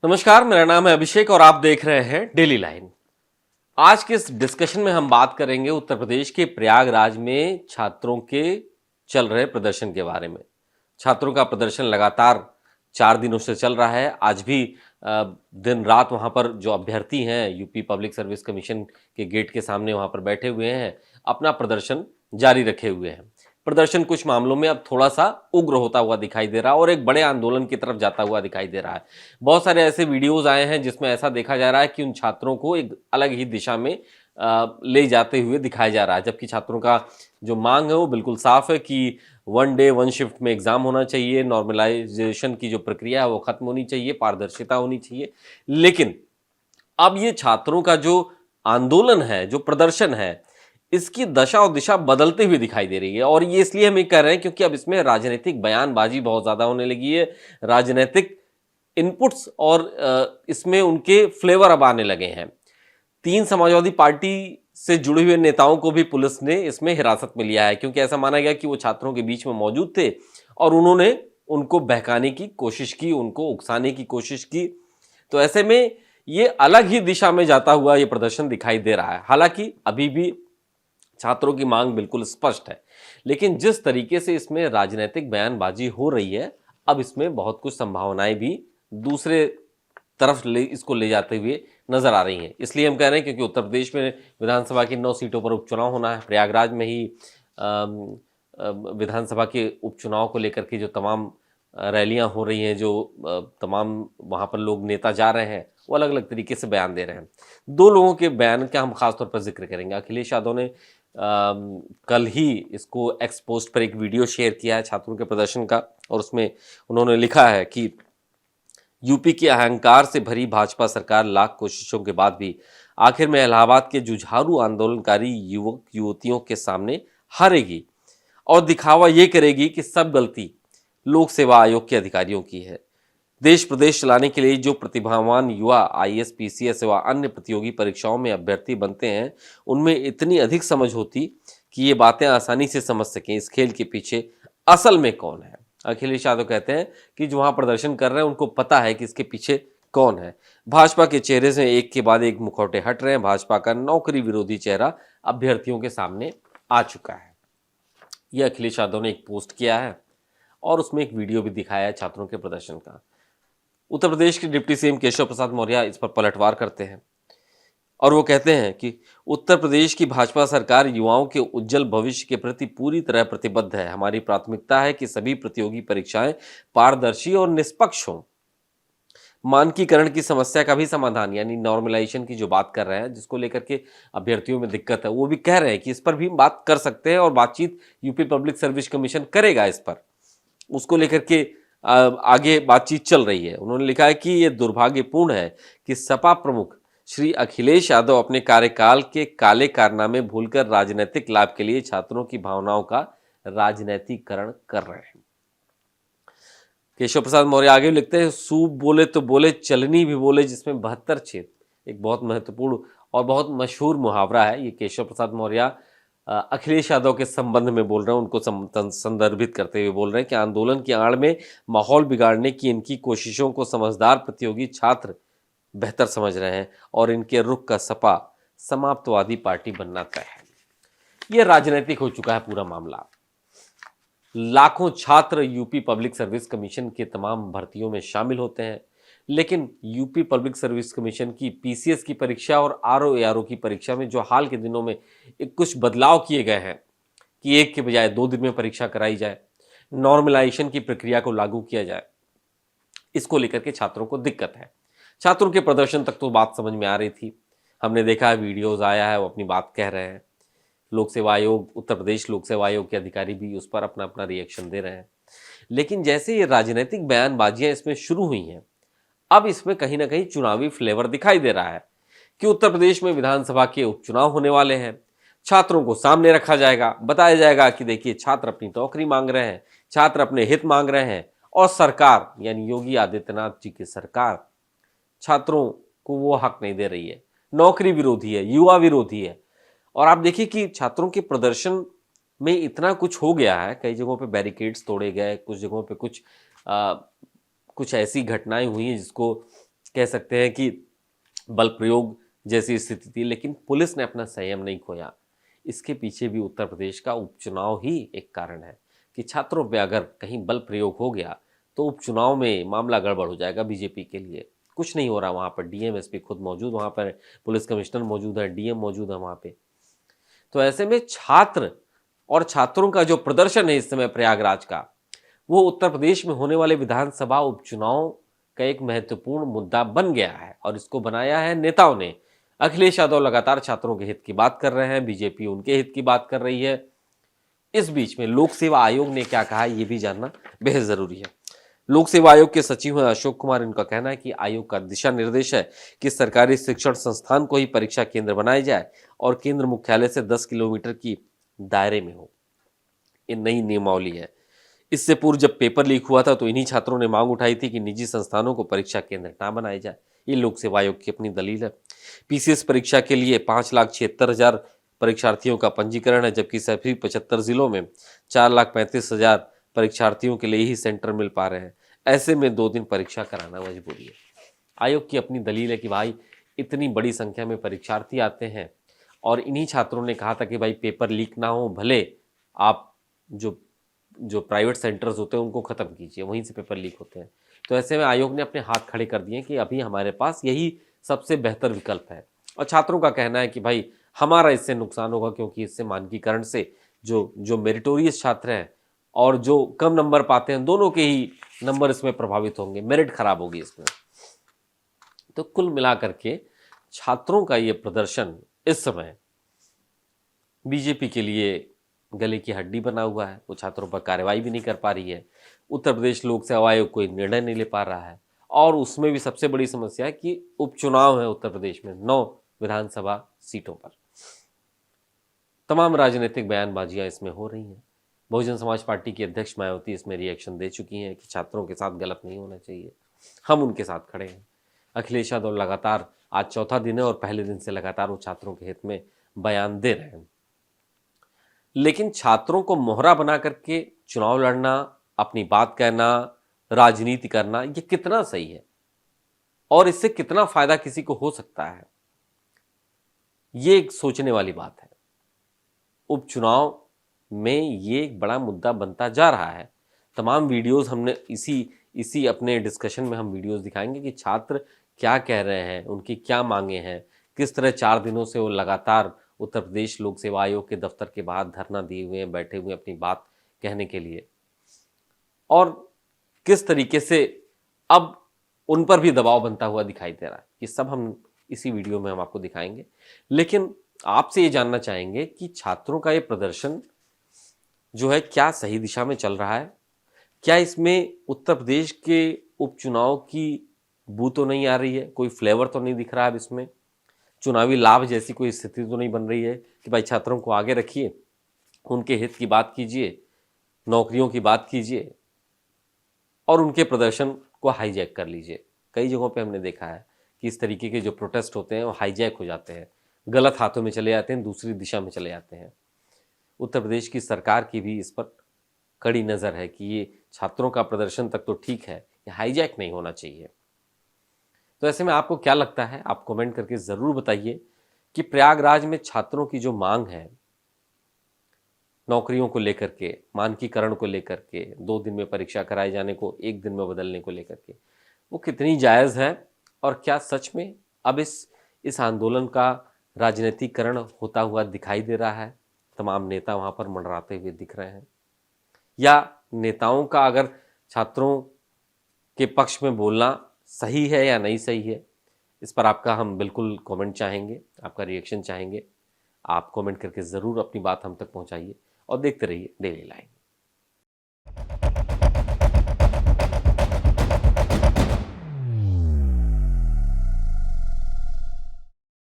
नमस्कार, मेरा नाम है अभिषेक और आप देख रहे हैं डेली लाइन। आज के इस डिस्कशन में हम बात करेंगे उत्तर प्रदेश के प्रयागराज में छात्रों के चल रहे प्रदर्शन के बारे में। छात्रों का प्रदर्शन लगातार 4 दिनों से चल रहा है। आज भी दिन रात वहां पर जो अभ्यर्थी हैं यूपी पब्लिक सर्विस कमीशन के गेट के सामने वहां पर बैठे हुए हैं, अपना प्रदर्शन जारी रखे हुए हैं। प्रदर्शन कुछ मामलों में अब थोड़ा सा उग्र होता हुआ दिखाई दे रहा है और एक बड़े आंदोलन की तरफ जाता हुआ दिखाई दे रहा है। बहुत सारे ऐसे वीडियोज आए हैं जिसमें ऐसा देखा जा रहा है कि उन छात्रों को एक अलग ही दिशा में ले जाते हुए दिखाया जा रहा है, जबकि छात्रों का जो मांग है वो बिल्कुल साफ है कि 1 डे 1 शिफ्ट में एग्जाम होना चाहिए, नॉर्मलाइजेशन की जो प्रक्रिया है वो खत्म होनी चाहिए, पारदर्शिता होनी चाहिए। लेकिन अब ये छात्रों का जो आंदोलन है, जो प्रदर्शन है, इसकी दशा और दिशा बदलते हुए दिखाई दे रही है। और ये इसलिए हम ये कह रहे हैं क्योंकि अब इसमें राजनीतिक बयानबाजी बहुत ज्यादा होने लगी है, राजनीतिक इनपुट्स और इसमें उनके फ्लेवर अब आने लगे हैं। 3 समाजवादी पार्टी से जुड़े हुए नेताओं को भी पुलिस ने इसमें हिरासत में लिया है, क्योंकि ऐसा माना गया कि वो छात्रों के बीच में मौजूद थे और उन्होंने उनको बहकाने की कोशिश की, उनको उकसाने की कोशिश की। तो ऐसे में ये अलग ही दिशा में जाता हुआ ये प्रदर्शन दिखाई दे रहा है। हालांकि अभी भी छात्रों की मांग बिल्कुल स्पष्ट है, लेकिन जिस तरीके से इसमें राजनीतिक बयानबाजी हो रही है, अब इसमें बहुत कुछ संभावनाएं भी दूसरे तरफ इसको ले जाते हुए नजर आ रही हैं। इसलिए हम कह रहे हैं क्योंकि उत्तर प्रदेश में विधानसभा की 9 सीटों पर उपचुनाव होना है। प्रयागराज में ही विधानसभा के उपचुनाव को लेकर के जो तमाम रैलियां हो रही हैं, जो तमाम वहां पर लोग नेता जा रहे हैं, वो अलग अलग तरीके से बयान दे रहे हैं। 2 लोगों के बयान का हम खासतौर पर जिक्र करेंगे। अखिलेश यादव ने कल ही इसको एक्स पोस्ट पर एक वीडियो शेयर किया है छात्रों के प्रदर्शन का, और उसमें उन्होंने लिखा है कि यूपी के अहंकार से भरी भाजपा सरकार लाख कोशिशों के बाद भी आखिर में इलाहाबाद के जुझारू आंदोलनकारी युवक युवतियों के सामने हारेगी और दिखावा यह करेगी कि सब गलती लोक सेवा आयोग के अधिकारियों की है। देश प्रदेश चलाने के लिए जो प्रतिभावान युवा आईएएस पीसीएस व अन्य प्रतियोगी परीक्षाओं में अभ्यर्थी बनते हैं, उनमें इतनी अधिक समझ होती कि ये बातें आसानी से समझ सकें इस खेल के पीछे असल में कौन है। अखिलेश यादव कहते हैं कि जो वहां प्रदर्शन कर रहे हैं उनको पता है कि इसके पीछे कौन है। भाजपा के चेहरे से एक के बाद एक मुखौटे हट रहे हैं। भाजपा का नौकरी विरोधी चेहरा अभ्यर्थियों के सामने आ चुका है। यह अखिलेश यादव ने एक पोस्ट किया है और उसमें एक वीडियो भी दिखाया है छात्रों के प्रदर्शन का। उत्तर प्रदेश के डिप्टी सीएम केशव प्रसाद मौर्य इस पर पलटवार करते हैं और वो कहते हैं कि उत्तर प्रदेश की भाजपा सरकार युवाओं के उज्जवल भविष्य के प्रति पूरी तरह प्रतिबद्ध है। हमारी प्राथमिकता है कि सभी प्रतियोगी परीक्षाएं पारदर्शी और निष्पक्ष हों। मानकीकरण की समस्या का भी समाधान, यानी नॉर्मलाइजेशन की जो बात कर रहे हैं, जिसको लेकर के अभ्यर्थियों में दिक्कत है, वो भी कह रहे हैं कि इस पर भी बात कर सकते हैं और बातचीत यूपी पब्लिक सर्विस कमीशन करेगा इस पर। उसको लेकर के आगे बातचीत चल रही है। उन्होंने लिखा है कि यह दुर्भाग्यपूर्ण है कि सपा प्रमुख श्री अखिलेश यादव अपने कार्यकाल के काले कारनामे भूलकर राजनीतिक लाभ के लिए छात्रों की भावनाओं का राजनीतिकरण कर रहे हैं। केशव प्रसाद मौर्य आगे लिखते हैं, सूप बोले तो बोले, चलनी भी बोले जिसमें 72 छेद। एक बहुत महत्वपूर्ण और बहुत मशहूर मुहावरा है। ये केशव प्रसाद मौर्य अखिलेश यादव के संबंध में बोल रहे हैं, उनको संदर्भित करते हुए बोल रहे हैं कि आंदोलन की आड़ में माहौल बिगाड़ने की इनकी कोशिशों को समझदार प्रतियोगी छात्र बेहतर समझ रहे हैं और इनके रुख का सपा समाप्तवादी पार्टी बनना तय है। यह राजनीतिक हो चुका है पूरा मामला। लाखों छात्र यूपी पब्लिक सर्विस कमीशन के तमाम भर्तियों में शामिल होते हैं, लेकिन यूपी पब्लिक सर्विस कमीशन की पीसीएस की परीक्षा और आरओ एआरओ की परीक्षा में जो हाल के दिनों में कुछ बदलाव किए गए हैं कि एक के बजाय 2 दिन में परीक्षा कराई जाए, नॉर्मलाइजेशन की प्रक्रिया को लागू किया जाए, इसको लेकर के छात्रों को दिक्कत है। छात्रों के प्रदर्शन तक तो बात समझ में आ रही थी, हमने देखा है, वीडियोज आया है, वो अपनी बात कह रहे हैं। लोक सेवा आयोग, उत्तर प्रदेश लोक सेवा आयोग के अधिकारी भी उस पर अपना अपना रिएक्शन दे रहे हैं। लेकिन जैसे ये राजनीतिक बयानबाजियां इसमें शुरू हुई हैं, अब इसमें कहीं ना कहीं चुनावी फ्लेवर दिखाई दे रहा है कि उत्तर प्रदेश में विधानसभा के उपचुनाव होने वाले हैं। छात्रों को सामने रखा जाएगा, बताया जाएगा कि देखिए छात्र अपनी नौकरी मांग रहे हैं, छात्र अपने हित मांग रहे हैं और सरकार यानी योगी आदित्यनाथ जी की सरकार छात्रों को वो हक नहीं दे रही है, नौकरी विरोधी है, युवा विरोधी है। और आप देखिए कि छात्रों के प्रदर्शन में इतना कुछ हो गया है, कई जगहों पे बैरिकेड्स तोड़े गए, कुछ जगहों पे कुछ ऐसी घटनाएं हुई हैं जिसको कह सकते हैं कि बल प्रयोग जैसी स्थिति थी, लेकिन पुलिस ने अपना संयम नहीं खोया। इसके पीछे भी उत्तर प्रदेश का उपचुनाव ही एक कारण है कि छात्रों पे अगर कहीं बल प्रयोग हो गया तो उपचुनाव में मामला गड़बड़ हो जाएगा बीजेपी के लिए। कुछ नहीं हो रहा वहाँ पर, डीएम एसपी खुद मौजूद, वहाँ पर पुलिस कमिश्नर मौजूद है, डीएम मौजूद है वहाँ पे। तो ऐसे में छात्र और छात्रों का जो प्रदर्शन है इस समय प्रयागराज का, वो उत्तर प्रदेश में होने वाले विधानसभा उपचुनाव का एक महत्वपूर्ण मुद्दा बन गया है और इसको बनाया है नेताओं ने। अखिलेश यादव लगातार छात्रों के हित की बात कर रहे हैं, बीजेपी उनके हित की बात कर रही है। इस बीच में लोक सेवा आयोग ने क्या कहा है ये भी जानना बेहद जरूरी है। लोक सेवा आयोग के सचिव हैं अशोक कुमार। इनका कहना है कि आयोग का दिशा निर्देश है कि सरकारी शिक्षण संस्थान को ही परीक्षा केंद्र बनाया जाए और केंद्र मुख्यालय से 10 किलोमीटर की दायरे में हो। ये नई नियमावली है। इससे पूर्व जब पेपर लीक हुआ था तो इन्हीं छात्रों ने मांग उठाई थी कि निजी संस्थानों को परीक्षा केंद्र ना बनाया जाए। ये लोक सेवा आयोग की अपनी दलील है। पीसीएस परीक्षा के लिए 5,76,000 परीक्षार्थियों का पंजीकरण है, जबकि सभी 75 जिलों में 4,35,000 परीक्षार्थियों के लिए ही सेंटर मिल पा रहे हैं। ऐसे में 2 दिन परीक्षा कराना मजबूरी है। आयोग की अपनी दलील है कि भाई इतनी बड़ी संख्या में परीक्षार्थी आते हैं और इन्हीं छात्रों ने कहा था कि भाई पेपर लीक ना हो, भले आप जो जो प्राइवेट सेंटर्स होते हैं उनको ख़त्म कीजिए, वहीं से पेपर लीक होते हैं। तो ऐसे में आयोग ने अपने हाथ खड़े कर दिए कि अभी हमारे पास यही सबसे बेहतर विकल्प है। और छात्रों का कहना है कि भाई हमारा इससे नुकसान होगा, क्योंकि इससे मानकीकरण से जो मेरिटोरियस छात्र हैं और जो कम नंबर पाते हैं, दोनों के ही नंबर इसमें प्रभावित होंगे, मेरिट खराब होगी इसमें। तो कुल मिलाकर के छात्रों का ये प्रदर्शन इस समय बीजेपी के लिए गले की हड्डी बना हुआ है। वो छात्रों पर कार्रवाई भी नहीं कर पा रही है। उत्तर प्रदेश लोक सेवा आयोग कोई निर्णय नहीं ले पा रहा है और उसमें भी सबसे बड़ी समस्या है कि उपचुनाव है उत्तर प्रदेश में 9 विधानसभा सीटों पर। तमाम राजनीतिक बयानबाजियां इसमें हो रही हैं। बहुजन समाज पार्टी की अध्यक्ष मायावती इसमें रिएक्शन दे चुकी हैं कि छात्रों के साथ गलत नहीं होना चाहिए, हम उनके साथ खड़े हैं। अखिलेश यादव लगातार आज चौथा दिन है और पहले दिन से लगातार वो छात्रों के हित में बयान दे रहे हैं। लेकिन छात्रों को मोहरा बना करके चुनाव लड़ना, अपनी बात कहना, राजनीति करना, ये कितना सही है और इससे कितना फायदा किसी को हो सकता है, ये एक सोचने वाली बात है। उपचुनाव में ये एक बड़ा मुद्दा बनता जा रहा है। तमाम वीडियोस हमने इसी अपने डिस्कशन में हम वीडियोस दिखाएंगे कि छात्र क्या कह रहे हैं, उनकी क्या मांगे हैं, किस तरह 4 दिनों से वो लगातार उत्तर प्रदेश लोक सेवा आयोग के दफ्तर के बाहर धरना दिए हुए हैं, बैठे हुए अपनी बात कहने के लिए, और किस तरीके से अब उन पर भी दबाव बनता हुआ दिखाई दे रहा है। ये सब हम इसी वीडियो में हम आपको दिखाएंगे। लेकिन आपसे ये जानना चाहेंगे कि छात्रों का ये प्रदर्शन जो है क्या सही दिशा में चल रहा है? क्या इसमें उत्तर प्रदेश के उपचुनाव की बू तो नहीं आ रही है, कोई फ्लेवर तो नहीं दिख रहा है? अब इसमें चुनावी लाभ जैसी कोई स्थिति तो नहीं बन रही है कि भाई छात्रों को आगे रखिए, उनके हित की बात कीजिए, नौकरियों की बात कीजिए और उनके प्रदर्शन को हाईजैक कर लीजिए। कई जगहों पे हमने देखा है कि इस तरीके के जो प्रोटेस्ट होते हैं वो हाईजैक हो जाते हैं, गलत हाथों में चले जाते हैं, दूसरी दिशा में चले जाते हैं। उत्तर प्रदेश की सरकार की भी इस पर कड़ी नज़र है कि ये छात्रों का प्रदर्शन तक तो ठीक है, ये हाईजैक नहीं होना चाहिए। तो ऐसे में आपको क्या लगता है? आप कमेंट करके ज़रूर बताइए कि प्रयागराज में छात्रों की जो मांग है नौकरियों को लेकर के, मानकीकरण को लेकर के, 2 दिन में परीक्षा कराए जाने को 1 दिन में बदलने को लेकर के, वो कितनी जायज़ है और क्या सच में अब इस आंदोलन का राजनीतिकरण होता हुआ दिखाई दे रहा है? तमाम नेता वहाँ पर मंडराते हुए दिख रहे हैं, या नेताओं का अगर छात्रों के पक्ष में बोलना सही है या नहीं सही है? इस पर आपका हम बिल्कुल कमेंट चाहेंगे, आपका रिएक्शन चाहेंगे। आप कमेंट करके ज़रूर अपनी बात हम तक पहुंचाइए और देखते रहिए डेली लाइन।